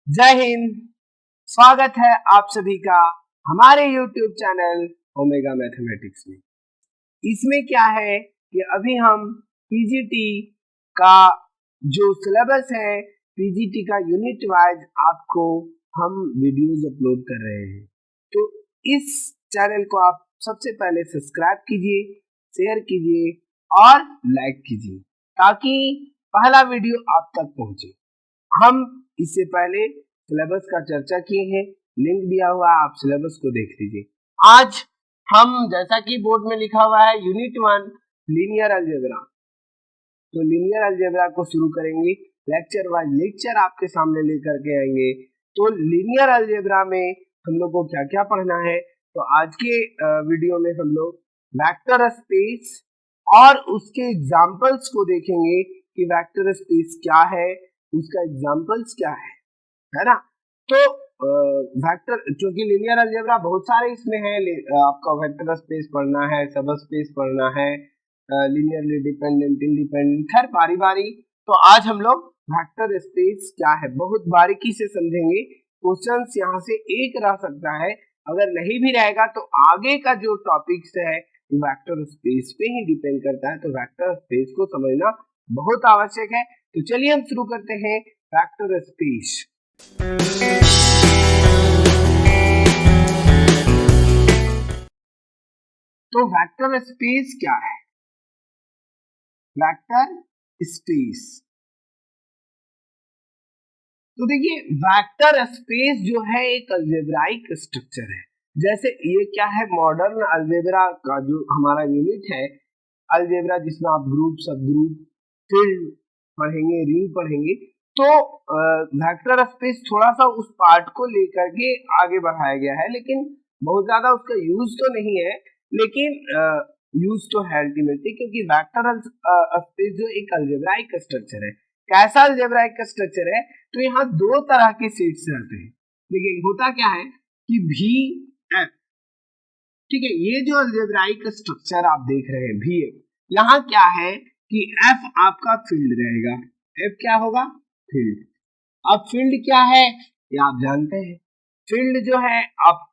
जय हिंद। स्वागत है आप सभी का हमारे YouTube चैनल ओमेगा मैथमेटिक्स में। इसमें क्या है कि अभी हम पीजीटी का जो सिलेबस है, पीजीटी का यूनिट वाइज आपको हम वीडियोस अपलोड कर रहे हैं। तो इस चैनल को आप सबसे पहले सब्सक्राइब कीजिए, शेयर कीजिए और लाइक कीजिए ताकि पहला वीडियो आप तक पहुंचे। हम इससे पहले सिलेबस का चर्चा किए हैं, लिंक दिया हुआ है, आप सिलेबस को देख लीजिए। आज हम जैसा कि बोर्ड में लिखा हुआ है यूनिट 1 लीनियर अलजेब्रा, तो लीनियर अलजेब्रा को शुरू करेंगे। लेक्चर वाइज लेक्चर आपके सामने लेकर के आएंगे। तो लीनियर अलजेब्रा में हम लोग को क्या क्या पढ़ना है, तो आज के वीडियो में हम लोग वेक्टर स्पेस और उसके एग्जांपल्स को देखेंगे कि वेक्टर स्पेस क्या है, उसका एग्जांपल्स क्या है ना। तो वेक्टर, क्योंकि लीनियर अलजेब्रा बहुत सारे इसमें है, आपका वेक्टर स्पेस पढ़ना है, सब स्पेस पढ़ना है, लीनियरली डिपेंडेंट, इंडिपेंडेंट, खैर बारी बारी। तो आज हम लोग वेक्टर स्पेस क्या है बहुत बारीकी से समझेंगे। क्वेश्चंस यहाँ से एक रह सकता है, अगर नहीं भी रहेगा तो आगे का जो टॉपिक्स है वेक्टर स्पेस पे ही डिपेंड करता है। तो वेक्टर स्पेस को समझना बहुत आवश्यक है। तो चलिए हम शुरू करते हैं वेक्टर स्पेस। तो वेक्टर स्पेस क्या है? वेक्टर स्पेस, तो देखिए वेक्टर स्पेस जो है एक अलजेब्राइक स्ट्रक्चर है। जैसे ये क्या है, मॉडर्न अलजेब्रा का जो हमारा यूनिट है अलजेब्रा, जिसमें आप ग्रुप, सब ग्रुप, फील्ड पढ़ेंगे, रिंग पढ़ेंगे। तो वेक्टर स्पेस थोड़ा सा उस पार्ट को लेकर के आगे बढ़ाया गया है, लेकिन बहुत ज्यादा उसका यूज तो नहीं है, लेकिन यूज तो है अल्टीमेटली, क्योंकि वेक्टर स्पेस जो एक अलजेब्राइक स्ट्रक्चर है। कैसा अलजेब्राइक स्ट्रक्चर है? तो यहाँ दो तरह के सेट्स रहते हैं। देखिए होता क्या है कि भी एफ, ठीक है, ये जो अलजेब्राइक स्ट्रक्चर आप देख रहे हैं भी एफ, यहाँ क्या है कि एफ आपका फील्ड रहेगा। एफ क्या होगा? फील्ड। अब फील्ड क्या है ये आप जानते हैं। फील्ड जो है, आप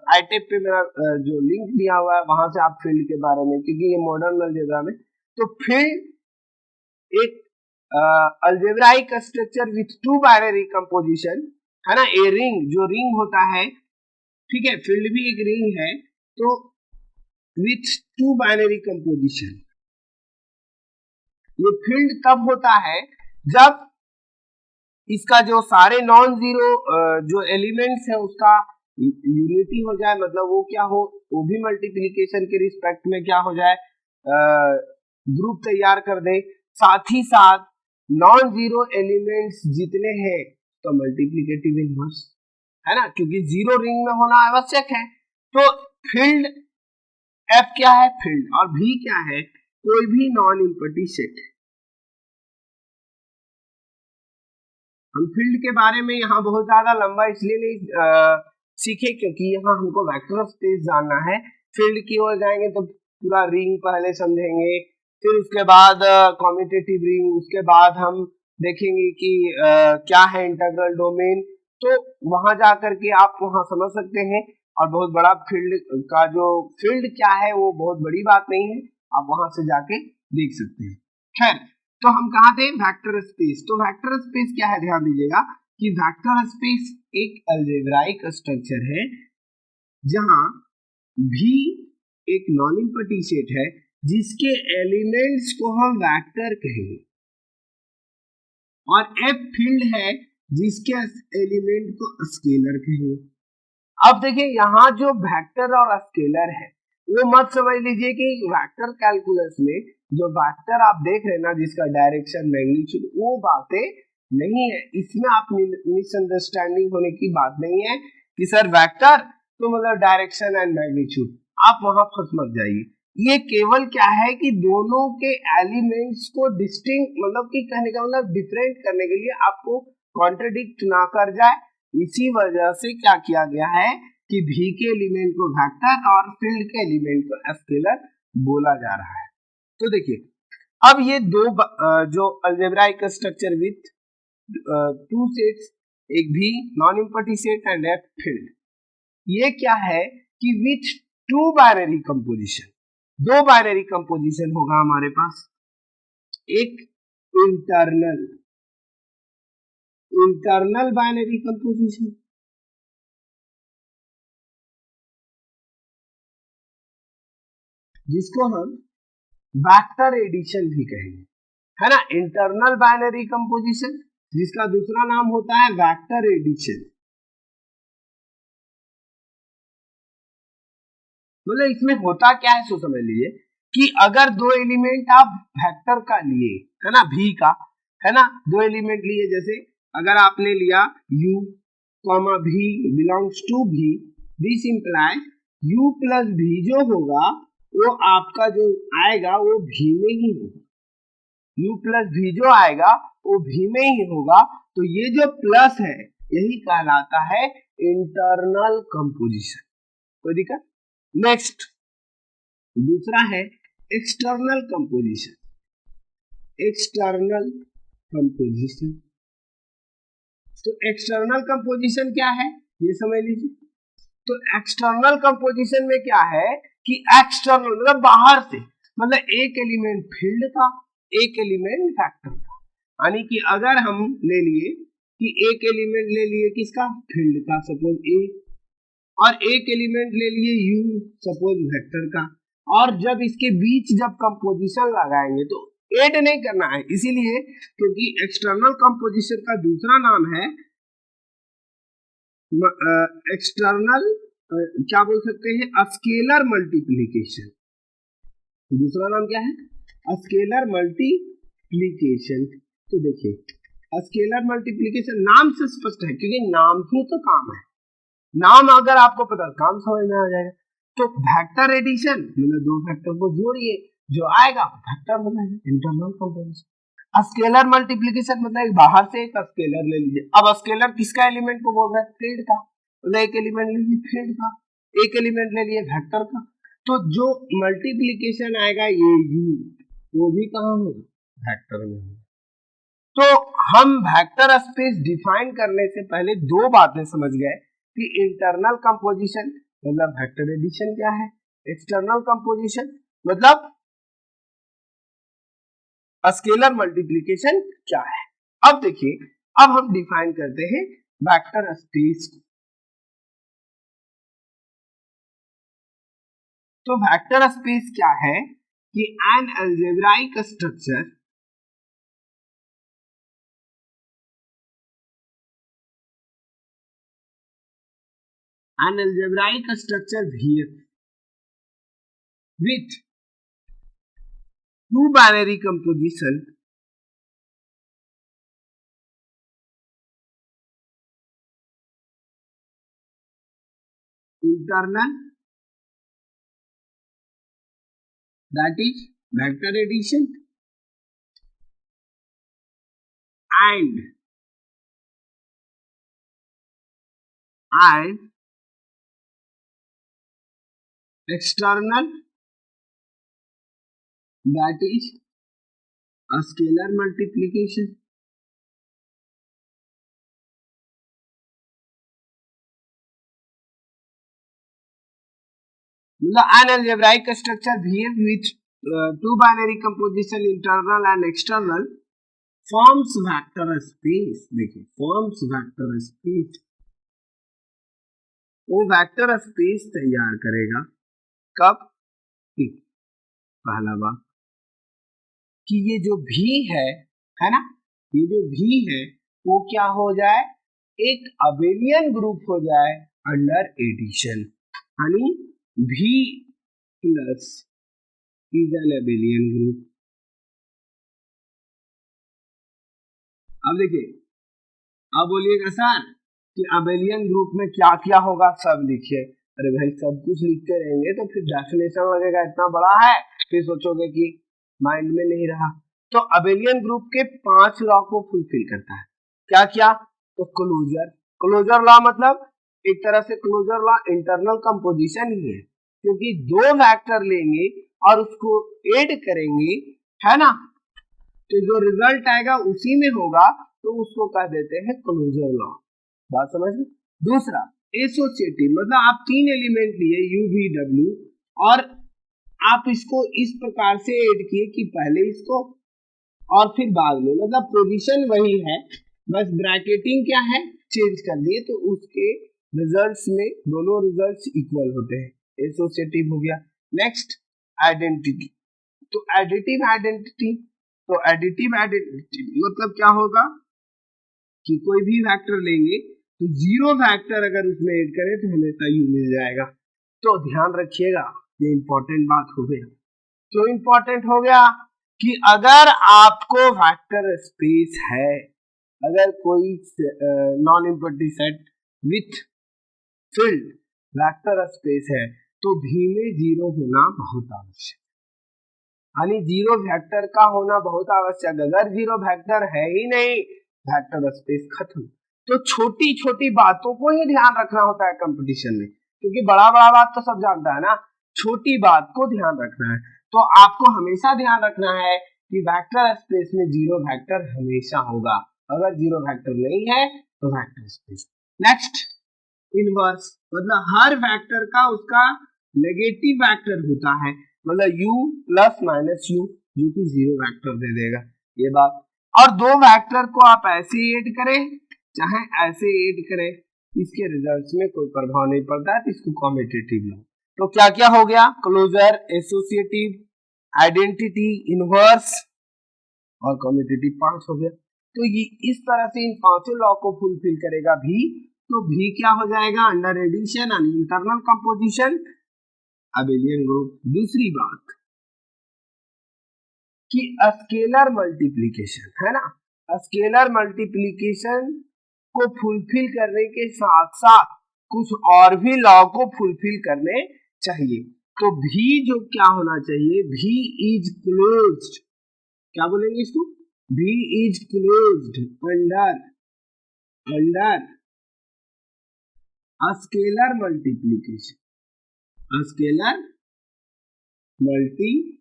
आईटेप पे मेरा जो लिंक दिया हुआ है वहां से आप फील्ड के बारे में, क्योंकि ये मॉडर्न अलजेब्रा में, तो फील्ड एक algebraic structure with to binary composition है ना। ए रिंग, जो रिंग होता है, ठीक है, फील्ड भी एक रिंग है, तो विथ टू बाइनरी कंपोजिशन। ये फील्ड तब होता है जब इसका जो सारे नॉन जीरो जो एलिमेंट्स है उसका यूनिटी हो जाए, मतलब वो क्या हो, वो भी मल्टीप्लीकेशन के रिस्पेक्ट में क्या हो जाए, ग्रुप तैयार कर दे। साथ ही साथ नॉन जीरो एलिमेंट्स जितने हैं तो मल्टीप्लीकेटिव इनवर्स है ना, क्योंकि जीरो रिंग में होना आवश्यक है। तो फील्ड एफ क्या है? फील्ड। और भी क्या है? कोई भी नॉन इम्पटी सेट। हम फील्ड के बारे में यहाँ बहुत ज्यादा लंबा इसलिए नहीं सीखे, क्योंकि यहाँ हमको वेक्टर स्पेस जानना है। फील्ड की ओर जाएंगे तो पूरा रिंग पहले समझेंगे, फिर उसके बाद कम्यूटेटिव रिंग, उसके बाद हम देखेंगे कि क्या है इंटीग्रल डोमेन। तो वहां जाकर के आप वहां समझ सकते हैं। और बहुत बड़ा फील्ड का जो फील्ड क्या है वो बहुत बड़ी बात नहीं है, आप वहां से जाके देख सकते हैं। खैर, तो हम कहा थे वेक्टर स्पेस। तो वेक्टर स्पेस क्या है, ध्यान दीजिएगा कि वेक्टर स्पेस एक अलजेब्राइक स्ट्रक्चर है जहां भी एक नॉन इम्पटी सेट है जिसके एलिमेंट्स को हम वेक्टर कहेंगे, और एफ फील्ड है जिसके एलिमेंट को स्केलर कहेंगे। अब देखिए यहाँ जो वेक्टर और स्केलर है वो मत समझ लीजिए कि वेक्टर कैलकुलस में जो वेक्टर आप देख रहे हैं ना, जिसका डायरेक्शन, मैग्नीट्यूड, वो बातें नहीं है। इसमें आप मिसअंडरस्टैंडिंग होने की बात नहीं है कि सर वेक्टर तो मतलब डायरेक्शन एंड मैग्नीट्यूड, आप वहां फंस मत जाइए। ये केवल क्या है कि दोनों के एलिमेंट्स को डिस्टिंक्ट, मतलब कि कहने का मतलब डिफरेंट करने के लिए, आपको कॉन्ट्रडिक्ट ना कर जाए, इसी वजह से क्या किया गया है कि भी के एलिमेंट को वेक्टर और फील्ड के एलिमेंट को स्केलर बोला जा रहा है। तो देखिए अब ये दो जो algebraic structure with two sets एक भी non empty set and a field. ये क्या है कि विथ टू बाइनरी कंपोजिशन, दो बाइनरी कंपोजिशन होगा हमारे पास, एक इंटरनल बाइनरी कंपोजिशन, जिसको हम वेक्टर एडिशन भी कहेंगे, है ना। इंटरनल बाइनरी कंपोजिशन जिसका दूसरा नाम होता है वेक्टर एडिशन। मतलब इसमें होता क्या है सो समझ लीजिए कि अगर दो एलिमेंट आप वेक्टर का लिए, है ना, v का, है ना, दो एलिमेंट लिए, जैसे अगर आपने लिया u v belongs to v, this implies u plus v जो होगा वो आपका जो आएगा वो v में ही होगा, u प्लस v जो आएगा वो v में ही होगा। तो ये जो प्लस है यही कहलाता है इंटरनल कंपोजिशन। कोई दिक्कत? नेक्स्ट दूसरा है एक्सटर्नल कंपोजिशन। एक्सटर्नल कंपोजिशन, तो एक्सटर्नल कंपोजिशन क्या है ये समझ लीजिए। तो एक्सटर्नल कंपोजिशन में क्या है कि एक्सटर्नल मतलब बाहर से, मतलब एक एलिमेंट फील्ड का, एक एलिमेंट वेक्टर का, यानी कि अगर हम ले लिए कि एक एलिमेंट ले लिए किसका, फील्ड का, सपोज ए, और एक एलिमेंट ले लिए u सपोज वेक्टर का, और जब इसके बीच जब कंपोजिशन लगाएंगे तो ऐड नहीं करना है, इसीलिए क्योंकि एक्सटर्नल कंपोजिशन का दूसरा नाम है एक्सटर्नल क्या बोल सकते हैं, स्केलर मल्टीप्लिकेशन। दूसरा नाम क्या है, स्केलर मल्टीप्लिकेशन। तो देखिए स्केलर मल्टीप्लिकेशन नाम से स्पष्ट है क्योंकि नाम ही तो काम है, नाम अगर आपको पता काम समझ में आ जाएगा। तो वेक्टर एडिशन मतलब दो वेक्टर को जोड़िए, जो आएगा वेक्टर बनाएगा, इंटरनल कंपोजिशन। स्केलर मल्टीप्लिकेशन मतलब एक बाहर से एक स्केलर ले लीजिए। अब स्केलर किसका एलिमेंट को बोल रहा है, फील्ड का, मतलब एक एलिमेंट ले लिए फील्ड का, एक एलिमेंट ले लिए वेक्टर का। तो जो मल्टीप्लिकेशन आएगा ये u, वो भी कहाँ होगा, वेक्टर में होगा। तो हम वेक्टर स्पेस डिफाइन करने से पहले दो बातें समझ गए कि इंटरनल कंपोजिशन मतलब वेक्टर एडिशन क्या है, एक्सटर्नल कंपोजिशन मतलब स्केलर मल्टीप्लिकेशन क्या है। अब देखिए, अब हम डिफाइन करते हैं वेक्टर स्पेस को। तो वेक्टर स्पेस क्या है कि an algebraic structure, an algebraic structure here with two binary composition internal, that is vector addition, and external, that is a scalar multiplication। मतलब an algebraic structure here with two binary composition internal and external forms vector space। देखिए forms vector space, वो vector space तैयार करेगा कब, पहला बात कि ये जो भी है ना, ये जो भी है वो क्या हो जाए, एक अबेलियन ग्रुप हो जाए अंडर एडिशन, यानी v plus is an abelian group. अब देखिए, अब बोलिएगा सर कि अबेलियन ग्रुप में क्या क्या होगा, सब लिखिए। अरे भाई सब कुछ लिखते रहेंगे तो फिर डेफिनेशन लगेगा इतना बड़ा है, फिर सोचोगे कि माइंड में नहीं रहा। तो अबेलियन ग्रुप के 5 लॉ को फुलफिल करता है। क्या क्या, तो क्लोजर, क्लोजर लॉ मतलब एक तरह से क्लोजर लॉ इंटरनल कंपोजिशन ही है, क्योंकि दो वेक्टर लेंगे और उसको ऐड करेंगे, है ना, तो जो रिजल्ट आएगा उसी में होगा, तो उसको कह देते हैं क्लोजर लॉ। बात समझ में। दूसरा एसोसिएटिव, मतलब आप 3 एलिमेंट लिए U V W और आप इसको इस प्रकार से ऐड किए कि पहले इसको और फिर बाद में, मतलब पोजीशन वही है, बस ब्रैकेटिंग क्या है चेंज कर दिए, तो उसके रिजल्ट्स में दोनों रिजल्ट्स इक्वल होते हैं, एसोसिएटिव हो गया। नेक्स्ट आइडेंटिटी, तो एडिटिव आइडेंटिटी, तो एडिटिव आइडेंटिटी मतलब क्या होगा कि कोई भी वेक्टर लेंगे तो जीरो वेक्टर अगर उसमें ऐड करें तो हमेशा यू मिल जाएगा। तो ध्यान रखिएगा, ये इंपॉर्टेंट बात हो गया। क्यों इंपॉर्टेंट हो गया कि अगर आपको वेक्टर स्पेस है, अगर कोई non empty set with field vector space है तो भी में जीरो होना बहुत आवश्यक, यानी जीरो वेक्टर का होना बहुत आवश्यक। अगर जीरो वेक्टर है ही नहीं, वेक्टर स्पेस खत्म। तो छोटी छोटी बातों को ही ध्यान रखना होता है कंपटीशन में, क्योंकि बड़ा बड़ा बात तो सब जानता है ना, छोटी बात को ध्यान रखना है। तो आपको हमेशा ध्यान रखना है कि वेक्टर स्पेस में जीरो वेक्टर हमेशा होगा, अगर जीरो वेक्टर नहीं है तो वेक्टर स्पेस। नेक्स्ट इनवर्स, मतलब हर वेक्टर का उसका नेगेटिव वेक्टर होता है, मतलब u प्लस माइनस u जो कि जीरो वेक्टर दे देगा, ये बात। और दो वेक्टर को आप ऐसे ऐड करें चाहे ऐसे ऐड करें, इसके रिजल्ट्स में कोई प्रभाव नहीं पड़ता है, तो इसको कॉम्यूटेटिव लो। तो क्या क्या हो गया, क्लोजर, एसोसिएटिव, आइडेंटिटी, इनवर्स और कॉम्यूटेटिव 5 हो गया। तो ये इस तरह से इन पांचों लॉ को फुलफिल करेगा भी, तो भी क्या हो जाएगा, under addition and internal composition abelian group. दूसरी बात कि स्केलर मल्टीप्लिकेशन है ना, स्केलर मल्टीप्लिकेशन को फुलफिल करने के साथ साथ कुछ और भी लॉ को फुलफिल करने चाहिए। तो भी जो क्या होना चाहिए, भी इज क्लोज्ड, क्या बोलेंगे इसको, V is closed under scalar multiplication, scalar multiplication.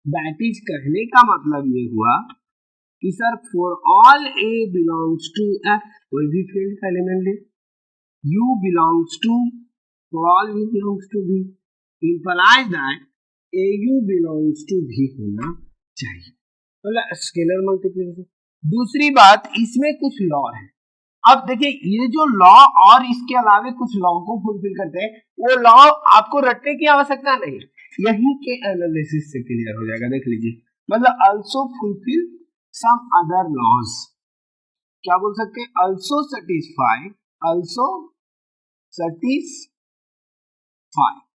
That is कहने का मतलब ये हुआ कि sir for all A belongs to F, कोई भी फील्ड का एलिमेंट ले, U belongs to, for all you belongs to V, implies that A U belongs to V होना चाहिए, मतलब स्केलर मल्टीप्लिकेशन। दूसरी बात, इसमें कुछ लॉ है। अब देखिए ये जो लॉ और इसके अलावा कुछ लॉ को फुलफिल करते हैं, वो लॉ आपको रटने की आवश्यकता नहीं, यही के एनालिसिस से क्लियर हो जाएगा। देख लीजिए, मतलब also fulfil some other laws, क्या बोल सकते हैं, आल्सो सेटिस्फाई, आल्सो सेटिस्फाई।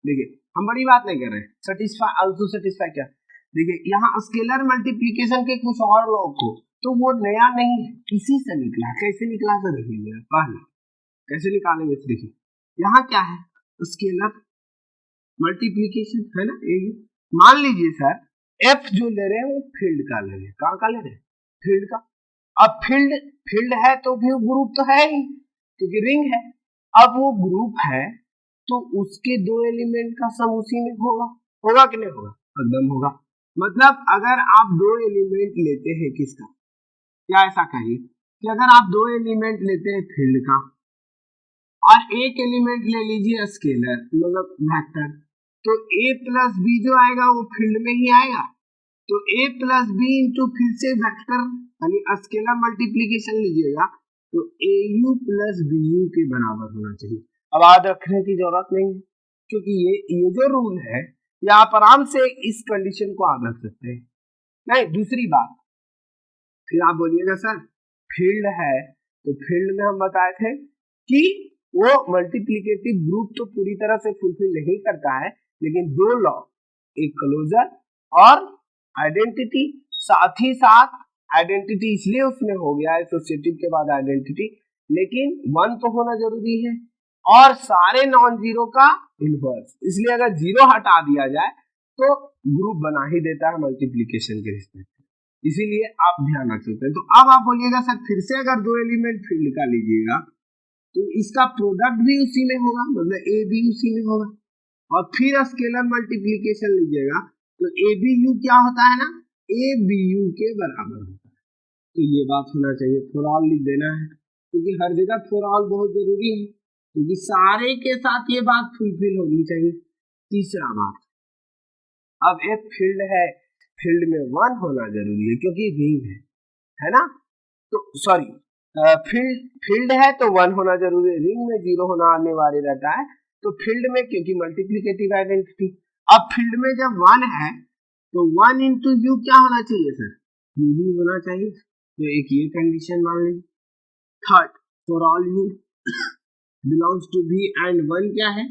देखिए हम बड़ी बात नहीं कर रहे, सेटिस्फाई आल्सो सेटिस्फाई क्या, देखिए यहाँ स्केलर मल्टीप्लिकेशन के कुछ और लॉ को, तो वो नया नहीं है, किसी से निकला, कैसे निकला तो देखिए पहले कैसे निकालेंगे, देखिए यहाँ क्या है, स्केलर मल्टीप्लिकेशन है ना, मान लीजिए सर एफ जो ले रहे हैं वो फील्ड का ले रहे हैं, कहाँ का ले रहे हैं, फील्ड का। अब फील्ड है तो भी ग्रुप तो है ही, क्योंकि रिंग है। अब वो ग्रुप है तो उसके दो एलिमेंट का सम उसी में होगा, होगा कि नहीं होगा, एकदम होगा। मतलब अगर आप दो एलिमेंट लेते हैं किसका, या ऐसा कहिए कि अगर आप दो एलिमेंट लेते हैं फील्ड का और एक एलिमेंट ले लीजिए स्केलर मतलब वेक्टर, तो a प्लस बी जो आएगा वो फील्ड में ही आएगा, तो a प्लस बी इंटू फिर से वेक्टर यानी स्केलर मल्टीप्लिकेशन लीजिएगा तो au प्लस bu के बराबर होना चाहिए। अब याद रखने की जरूरत नहीं है, क्योंकि ये जो रूल है ये आप आराम से इस कंडीशन को याद रख सकते हैं। नहीं, दूसरी बात, फिर आप बोलिएगा सर फील्ड है, तो फील्ड में हम बताए थे कि वो मल्टीप्लिकेटिव ग्रुप तो पूरी तरह से फुलफिल नहीं करता है, लेकिन दो लॉ, एक क्लोजर और आइडेंटिटी, साथ ही साथ आइडेंटिटी इसलिए उसमें हो गया एसोसिएटिव के बाद आइडेंटिटी, लेकिन वन तो होना जरूरी है और सारे नॉन जीरो का इनवर्स, इसलिए अगर जीरो हटा दिया जाए तो ग्रुप बना ही देता है मल्टीप्लिकेशन के रिस्पेक्ट, इसीलिए आप ध्यान रख सकते हैं। तो अब आप बोलिएगा सर फिर से अगर दो एलिमेंट फील्ड का लीजिएगा तो इसका प्रोडक्ट भी उसी में होगा, मतलब ए बी उसी में होगा, और फिर स्केलर मल्टीप्लिकेशन लीजिएगा तो ए बी यू क्या होता है ना, ए बी यू के बराबर होता है, तो ये बात होना चाहिए, फॉर ऑल लिख देना है, क्योंकि हर जगह फॉर ऑल बहुत जरूरी है, क्योंकि सारे के साथ ये बात फुलफिल होनी चाहिए। तीसरा बात, अब एक फील्ड है, फील्ड में 1 होना जरूरी है क्योंकि रिंग है ना, तो सॉरी फील्ड है तो 1 होना जरूरी है, रिंग में 0 होना अनिवार्य रहता है, तो फील्ड में क्योंकि मल्टीप्लिकेटिव आइडेंटिटी, अब फील्ड में जब 1 है तो 1 इंटू यू क्या होना चाहिए सर, यू ही होना चाहिए, तो एक ये कंडीशन मान लीजिए। Third, for all you belongs to V and 1 क्या है,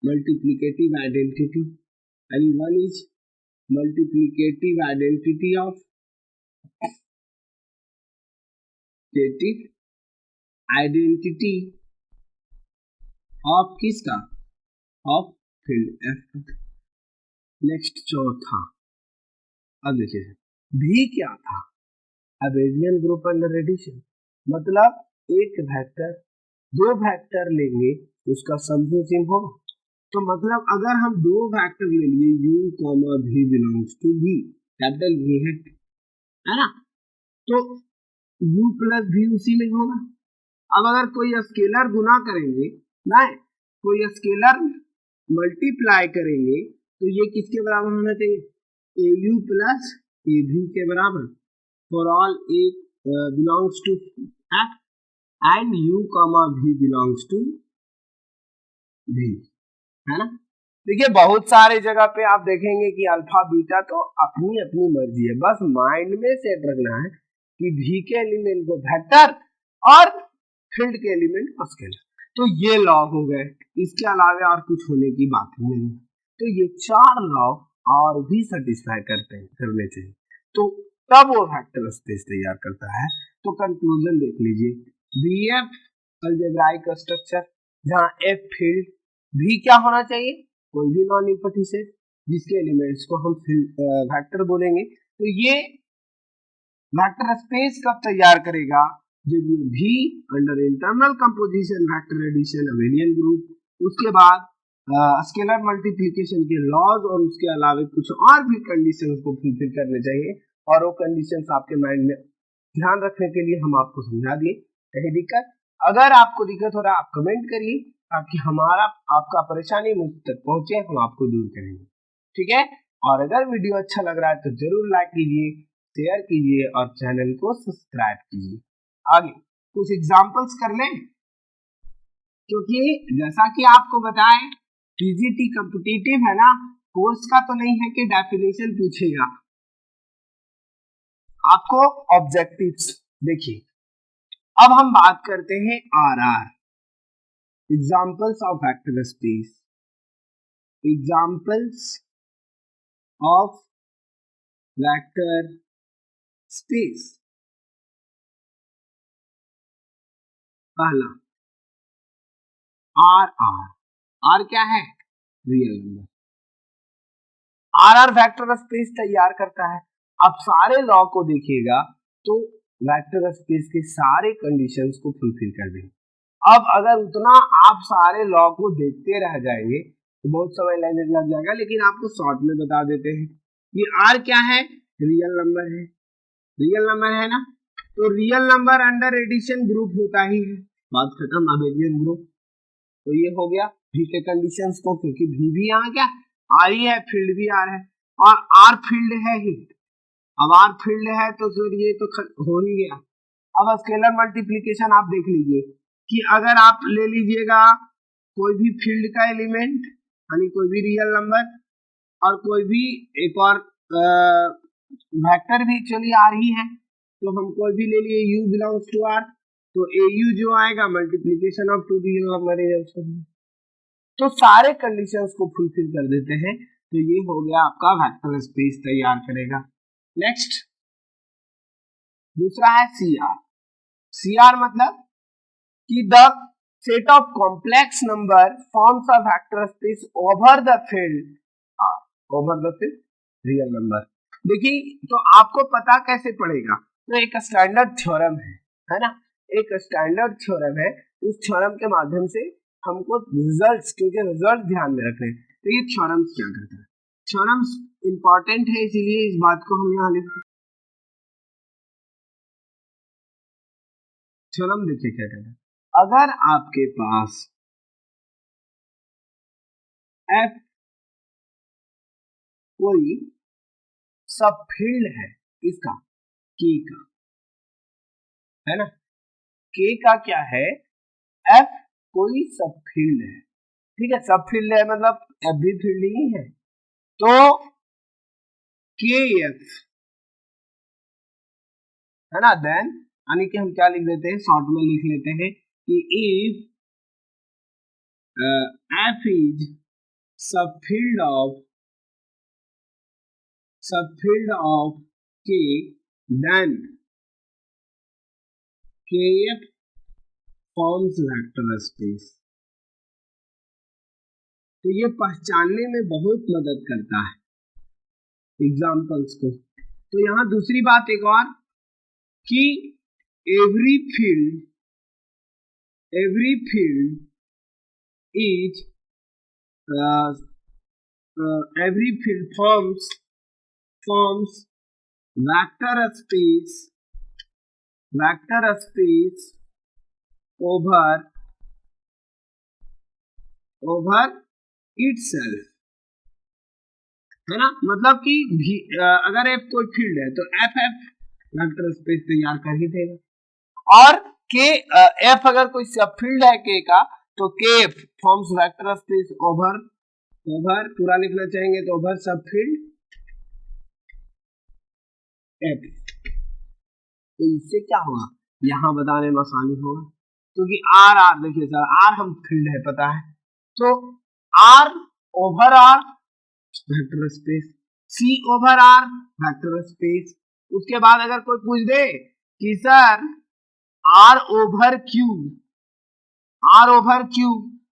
multiplicative identity, and 1 is multiplicative identity of identity of किसका, ऑफ फील्ड F। नेक्स्ट चौथा, अब देखिए भी क्या था, अबेलियन ग्रुप अंडर एडिशन, मतलब एक वेक्टर 2 वेक्टर लेंगे उसका सम होगा, तो मतलब अगर हम 2 वेक्टर ले लिए u comma v belongs to v, capital V है ना, तो u प्लस v उसी में होगा। अब अगर कोई स्केलर गुना करेंगे ना, कोई स्केलर मल्टीप्लाई करेंगे तो ये किसके बराबर होना चाहिए, au प्लस av के बराबर, for all a belongs to f and u comma v belongs to v, है ना। देखिए बहुत सारे जगह पे आप देखेंगे कि अल्फा बीटा तो अपनी अपनी मर्जी है, बस माइंड में सेट रखना है कि v के एलिमेंट को वेक्टर और फील्ड के एलिमेंट को स्केलर, तो ये लॉ हो गए, इसके अलावा और कुछ होने की बात ही नहीं। तो ये 4 लॉ और भी सेटिस्फाई करने चाहिए, तो तब वो वेक्टर स्पेस तैयार करता है। तो कंक्लूजन देख लीजिए, BF अलजेब्राइक स्ट्रक्चर जहाँ F फील्ड, V क्या होना चाहिए, कोई भी नॉन इम्पटी सेट जिसके एलिमेंट्स को हम वेक्टर बोलेंगे, तो ये वेक्टर स्पेस कब तैयार करेगा, जब ये V under internal composition vector addition abelian group, उसके बाद स्केलर मल्टीप्लिकेशन के लॉज और उसके अलावा कुछ और भी कंडीशंस को फुलफिल करने चाहिए, और वो कंडीशंस आपके माइंड में ध्यान रखने के लिए हम आपको समझा दिए। कहीं दिक्कत, अगर आपको दिक्कत हो रहा है आप कमेंट करिए, ताकि हमारा आपका परेशानी मुझ तक पहुंचे, हम आपको दूर करेंगे, ठीक है। और अगर वीडियो अच्छा लग रहा है तो जरूर लाइक कीजिए, शेयर कीजिए और चैनल को सब्सक्राइब कीजिए। आगे कुछ एग्जांपल्स कर लें, क्योंकि जैसा कि आपको बताएं पीजीटी कॉम्पिटिटिव है ना, कोर्स का तो नहीं है कि डेफिनेशन पूछेगा, आपको ऑब्जेक्टिव्स। देखिए अब हम बात करते हैं RR, examples of vector space, examples of vector space. पहला RR क्या है, real number, RR vector space तैयार करता है। अब सारे लॉ को देखिएगा तो वेक्टर स्पेस के सारे कंडीशंस को फुलफिल कर देंगे। अब अगर उतना आप सारे लॉ को देखते रह जाएंगे तो बहुत समय लगने लग जाएगा, लेकिन आपको शॉर्ट में बता देते हैं। ये R क्या है, रियल नंबर है, रियल नंबर है ना, तो real number under addition group होता ही है, बात खत्म, अबेलियन ग्रुप। तो ये हो गया V के कंडीशंस को, क्योंकि V भी यहाँ क्या R ही है, फील्ड भी R है, और R फील्ड है ही, अब R फील्ड है तो फिर ये तो हो ही गया। अब स्केलर मल्टीप्लिकेशन आप देख लीजिए कि अगर आप ले लीजिएगा कोई भी फील्ड का एलिमेंट, यानी कोई भी रियल नंबर और कोई भी एक और वेक्टर भी एक्चुअली R ही है, तो हम कोई भी ले लिए U बिलोंग्स टू R, तो AU जो आएगा मल्टीप्लिकेशन ऑफ 2 रियल नंबर, तो सारे कंडीशंस को फुलफिल कर देते हैं, तो ये हो गया आपका वेक्टर स्पेस तैयार करेगा। नेक्स्ट दूसरा है CR मतलब कि the set of complex number forms a vector space over the field R, over the field real number. देखिए तो आपको पता कैसे पड़ेगा, तो एक स्टैंडर्ड थ्योरम है ना, एक स्टैंडर्ड थ्योरम है, उस थ्योरम के माध्यम से हमको रिजल्ट्स, क्योंकि रिजल्ट ध्यान में रखने, तो ये थ्योरम्स क्या करता है, थ्योरम्स इंपॉर्टेंट है, इसीलिए इस बात को हम यहाँ लिखते हैं। थ्योरम देखिए क्या कहता है, अगर आपके पास F कोई सब फील्ड है इसका K का, है ना, K का क्या है, F कोई सब फील्ड है, ठीक है, सब फील्ड है मतलब F भी फील्ड ही है, तो KF है ना, देन यानी कि हम क्या लिख देते हैं, शॉर्ट में लिख लेते हैं कि if F is subfield of K, then KF forms vector space। तो ये पहचानने में बहुत मदद करता है एग्जाम्पल्स को। तो यहां दूसरी बात एक और कि every field is every field forms vector space over itself, है ना, मतलब कि अगर F कोई फील्ड है तो F वेक्टर स्पेस तैयार कर ही देगा, और F अगर कोई सब फील्ड है K का तो KF forms vector space over पूरा लिखना चाहेंगे तो ओवर सब फील्ड F। तो इससे क्या होगा, यहां बताने में आसानी होगा, क्योंकि R देखिए सर, R हम फील्ड है पता है, तो R over R vector space, C over R vector space. उसके बाद अगर कोई पूछ दे कि सर R ओवर Q,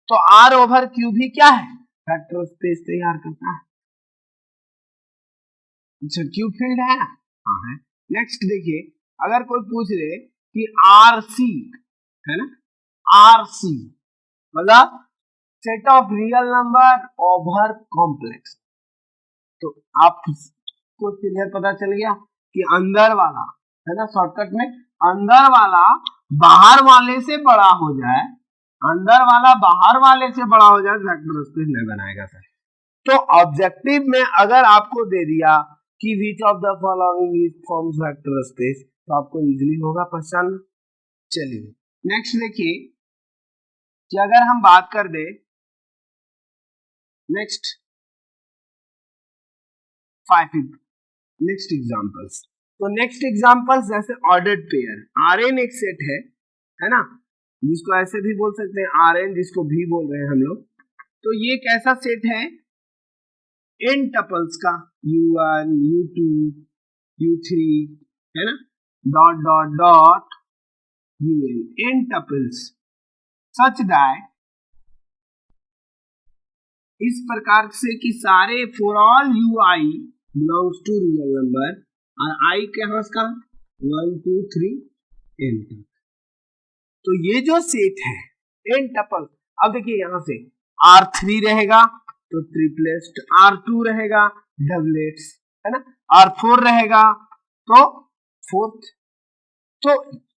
तो R ओवर Q भी क्या है, वेक्टर स्पेस तैयार करता है। अच्छा, Q फील्ड है ना, हाँ है। नेक्स्ट देखिए, अगर कोई पूछ ले कि RC है ना, RC मतलब set of real number over complex, तो आपको क्लियर पता चल गया कि अंदर वाला है ना, शॉर्टकट में अंदर वाला बाहर वाले से बड़ा हो जाए, अंदर वाला बाहर वाले से बड़ा हो जाए, वेक्टर स्पेस नहीं बनाएगा सर। तो ऑब्जेक्टिव में अगर आपको दे दिया कि which of the following is forms vector space, तो आपको इजीली होगा पहचानना। चलिए नेक्स्ट देखिए कि अगर हम बात कर दे नेक्स्ट एग्जांपल्स, तो नेक्स्ट एग्जांपल्स जैसे ऑर्डर्ड पेयर, Rn एक सेट है ना, जिसको ऐसे भी बोल सकते हैं Rn, जिसको भी बोल रहे हैं हम लोग, तो ये कैसा सेट है, n टपल्स का, u1 u2 u3 है ना, dot dot dot un, n tuples such that, इस प्रकार से कि सारे for all ui belongs to real number और i के हाथ का 1 2 3 n तक। तो ये जो सेट है n टपल, अब देखिए यहां से R3 रहेगा तो ट्रिपलेट्स, R2 रहेगा डबलेट्स, है ना, R4 रहेगा तो फोर्थ। तो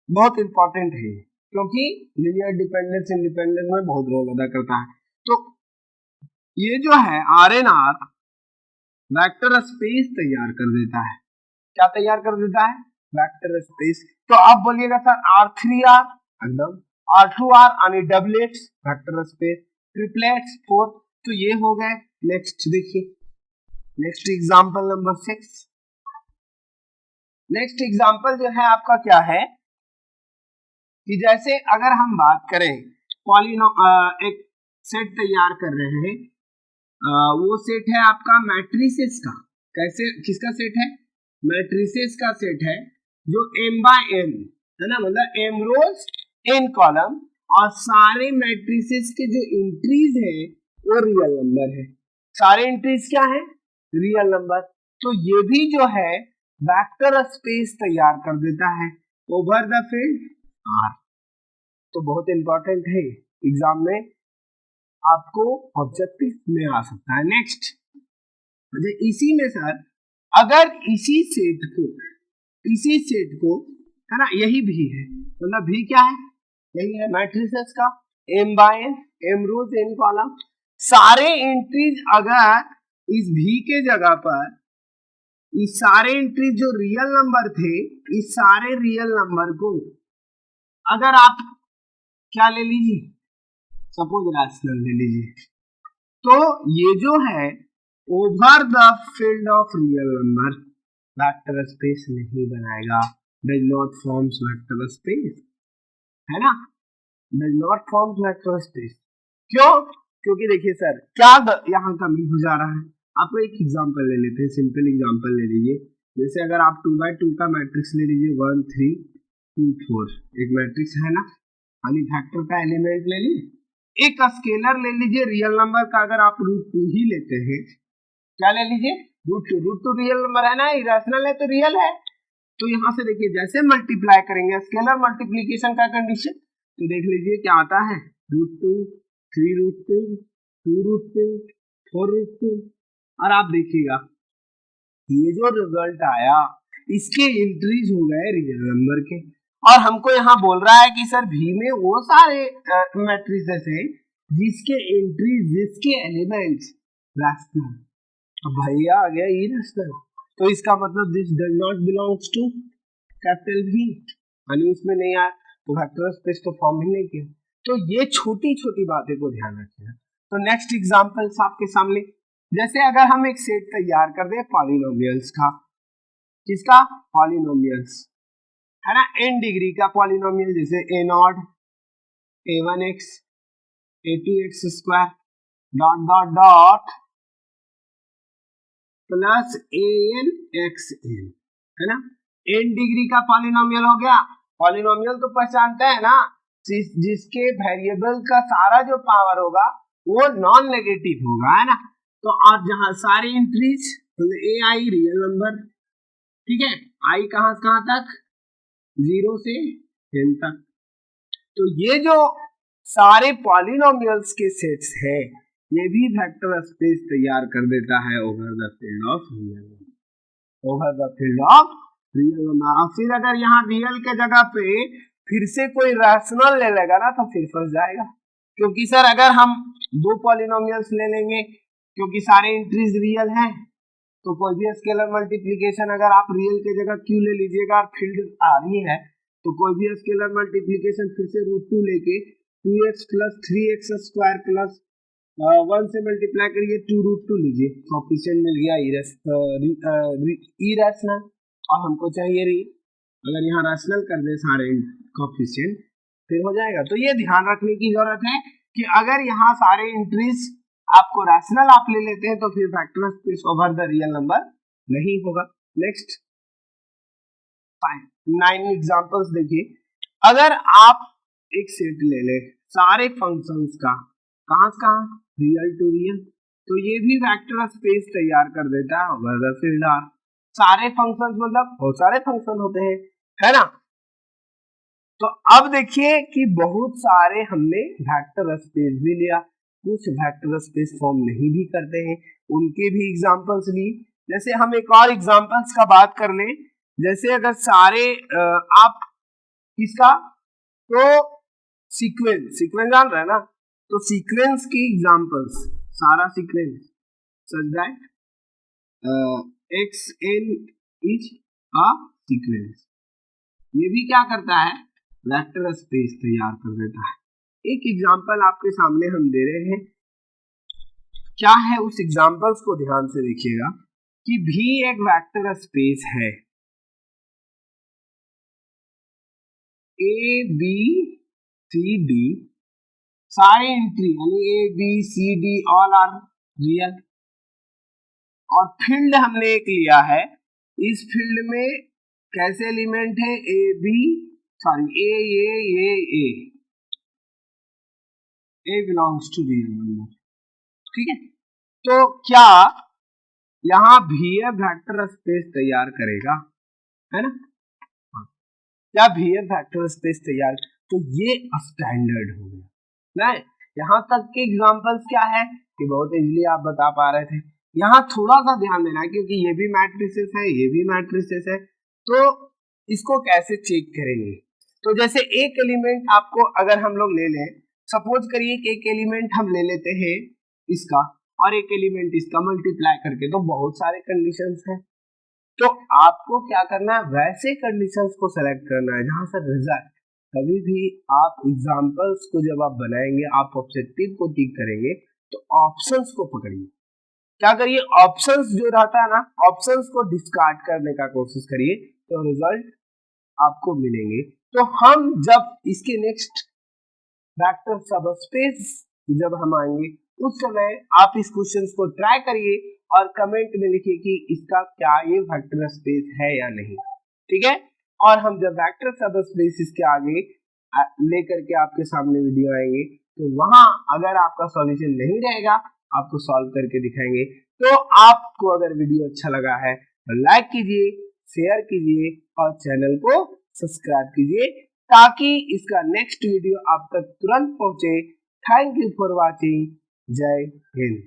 बहुत इंपॉर्टेंट है क्योंकि लीनियर डिपेंडेंस इंडिपेंडेंस में बहुत रोल अदा करता है। तो ये जो है RnR वेक्टर स्पेस तैयार कर देता है, क्या तैयार कर देता है, वेक्टर स्पेस। तो आप बोलिएगा सर R3R एकदम, R2R यानी doublets vector space, triplets fourth, तो ये हो गए। नेक्स्ट देखिए, next example number 6। Next example जो है आपका क्या है कि जैसे अगर हम बात करें एक सेट तैयार कर रहे हैं, वो सेट है आपका मैट्रिसेस का, कैसे, किसका सेट है, मैट्रिसेस का सेट है जो m बाय n है ना, मतलब m रोज n कॉलम, और सारे मैट्रिसेस के जो एंट्रीज है वो रियल नंबर है, सारे एंट्रीज क्या है, रियल नंबर। तो ये भी जो है वेक्टर स्पेस तैयार कर देता है ओवर द फील्ड R। तो बहुत इंपॉर्टेंट है, एग्जाम में आपको ऑब्जेक्टिव में आ सकता है। नेक्स्ट इसी में सर, अगर इसी सेट को है ना, यही भी है, मतलब भी क्या है, यही है मैट्रिसेस का m बाय n, m रोज n कॉलम। सारे एंट्रीज अगर इस भी के जगह पर इस सारे एंट्रीज जो रियल नंबर थे, इस सारे रियल नंबर को अगर आप क्या ले लीजिए, सपोज रैशनल ले लीजिए, तो ये जो है over the field of real number vector space नहीं बनाएगा, does not forms vector space, है ना, does not forms vector space. क्यों? क्योंकि देखिए सर क्या यहाँ कमी हो जा रहा है, आपको एक एग्जांपल ले लेते हैं, सिंपल एग्जांपल ले लीजिए, जैसे अगर आप 2x2 का मैट्रिक्स ले लीजिए 1 3 2 4, एक मैट्रिक्स है ना, यानी वेक्टर का एलिमेंट ले लीजिए, एक स्केलर ले लीजिए रियल नंबर का, अगर आप √2 ही लेते हैं, क्या ले लीजिए √2 रियल नंबर है ना, इरेशनल है तो रियल है, तो यहाँ से देखिए जैसे मल्टीप्लाई करेंगे स्केलर मल्टीप्लीकेशन का कंडीशन, तो देख लीजिए क्या आता है, √2 3√2 2√2 4√2, और आप देखिएगा ये जो रिजल्ट आया इसके एंट्रीज हो गए रियल नंबर के, और हमको यहाँ बोल रहा है कि सर भी में वो सारे मैट्रिसेस हैं जिसके एंट्रीज जिसके एलिमेंट्स रैशनल, अब भैया आ गया इरेशनल, तो इसका मतलब this does not belongs to capital भी, यानी इसमें नहीं आया तो वेक्टर स्पेस तो फॉर्म ही नहीं किया। तो ये छोटी छोटी बातें को ध्यान रखिए। तो नेक्स्ट एग्जांपल्स आपके सामने, जैसे अगर हम एक सेट तैयार कर दें पॉलिनोमियल्स का, किसका, पॉलिनोमियल्स, है ना, n डिग्री का पॉलिनोमियल, जैसे a0 a1x a2x square dot dot dot plus an(xn), है ना, n डिग्री का पॉलिनोमियल हो गया। पॉलिनोमियल तो पहचानते हैं ना, जिसके वेरिएबल का सारा जो पावर होगा वो नॉन नेगेटिव होगा, है ना, तो आप जहां सारी entries A I real number, ठीक है, आई कहां तक, 0 से n तक, तो ये जो सारे पॉलिनोमियल्स के सेट्स हैं ये भी वेक्टर स्पेस तैयार कर देता है over the field of real number, over the field of real number. और फिर अगर यहाँ रियल के जगह पे फिर से कोई रैशनल ले लेगा ना तो फिर फंस जाएगा, क्योंकि सर अगर हम दो पॉलिनोमियल्स ले लेंगे, क्योंकि सारे एंट्रीज रियल हैं, तो कोई भी स्केलर मल्टीप्लिकेशन अगर आप रियल के जगह क्यू ले लीजिएगा और फील्ड आ रही है, तो कोई भी स्केलर मल्टीप्लिकेशन फिर से √2 लेके 2x plus 3x square plus 1 से मल्टीप्लाई करिए 2√2 लीजिए, कोएफिशिएंट मिल गया इरेशनल, और हमको चाहिए रियल, अगर यहाँ रैशनल कर दे सारे कोएफिशिएंट फिर हो जाएगा। तो ये ध्यान रखने की जरूरत है कि अगर यहाँ सारे एंट्रीज आपको रैशनल आप ले लेते हैं तो फिर vector space over the real number नहीं होगा। नेक्स्ट 9 एग्जांपल्स देखिए, अगर आप एक सेट ले ले सारे फंक्शंस का, कहां रियल टू रियल, तो ये भी वेक्टर स्पेस तैयार कर देता है ओवर द फील्ड आर। सारे फंक्शंस मतलब बहुत सारे फंक्शन होते हैं, है ना, तो अब देखिए कि बहुत सारे हमने वेक्टर स्पेस भी लिया, कुछ वेक्टर स्पेस फॉर्म नहीं भी करते हैं, उनके भी एग्जांपल्स ली। जैसे हम एक और एग्जांपल्स का बात कर लें, जैसे अगर सारे आप किसका, तो सीक्वेंस जान रहे हैं ना, तो सीक्वेंस की एग्जांपल्स, सारा sequence such that xn is a sequence, ये भी क्या करता है, वेक्टर स्पेस तैयार कर देता है। एक एग्जांपल आपके सामने हम दे रहे हैं, क्या है उस एग्जांपल्स को ध्यान से देखिएगा कि भी एक वेक्टर स्पेस है, ए बी सी डी सारे एंट्री यानी a b c d all are real, और फील्ड हमने एक लिया है, इस फील्ड में कैसे एलिमेंट है, a b sorry a belongs to real number, ठीक है, तो क्या यहाँ भी वेक्टर स्पेस तैयार करेगा, है ना, क्या भी वेक्टर स्पेस तैयार, तो ये स्टैंडर्ड हो गया ना। यहाँ तक के एग्जांपल्स क्या है कि बहुत इजीली आप बता पा रहे थे, यहाँ थोड़ा सा ध्यान देना है क्योंकि ये भी मैट्रिसेस है, ये भी मैट्रिसेस है, तो इसको कैसे चेक करेंगे। तो जैसे एक एलिमेंट आपको अगर हम लोग ले लें, सपोज करिए कि एक एलिमेंट हम ले लेते हैं इसका और एक एलिमेंट इसका मल्टीप्लाई करके, तो बहुत सारे कंडीशंस हैं। तो आपको क्या करना है, वैसे कंडीशंस को सेलेक्ट करना है जहां से रिजल्ट, कभी भी आप एग्जांपल्स को जब आप बनाएंगे, आप ऑब्जेक्टिव को टिक करेंगे तो ऑप्शंस को पकड़िए। क्या करिए, ऑप्शंस जो रहता है ना, ऑप्शंस को डिस्कार्ड करने का कोशिश करिए तो रिजल्ट आपको मिलेंगे। तो हम जब इसके नेक्स्ट वेक्टर सबस्पेस जब हम आएंगे उस समय आप इस क्वेश्चन को ट्राई करिए और कमेंट में लिखिए कि इसका क्या ये वेक्टर स्पेस है या नहीं, ठीक है। और हम जब वेक्टर सबस्पेस इसके आगे लेकर के आपके सामने वीडियो आएंगे तो वहां अगर आपका सॉल्यूशन नहीं रहेगा, आपको सॉल्व करके दिखाएंगे। तो आपको अगर वीडियो अच्छा लगा है तो लाइक कीजिए, शेयर कीजिए और चैनल को सब्सक्राइब कीजिए ताकि इसका नेक्स्ट वीडियो आप तक तुरंत पहुंचे। Thank you for watching. जय हिंद।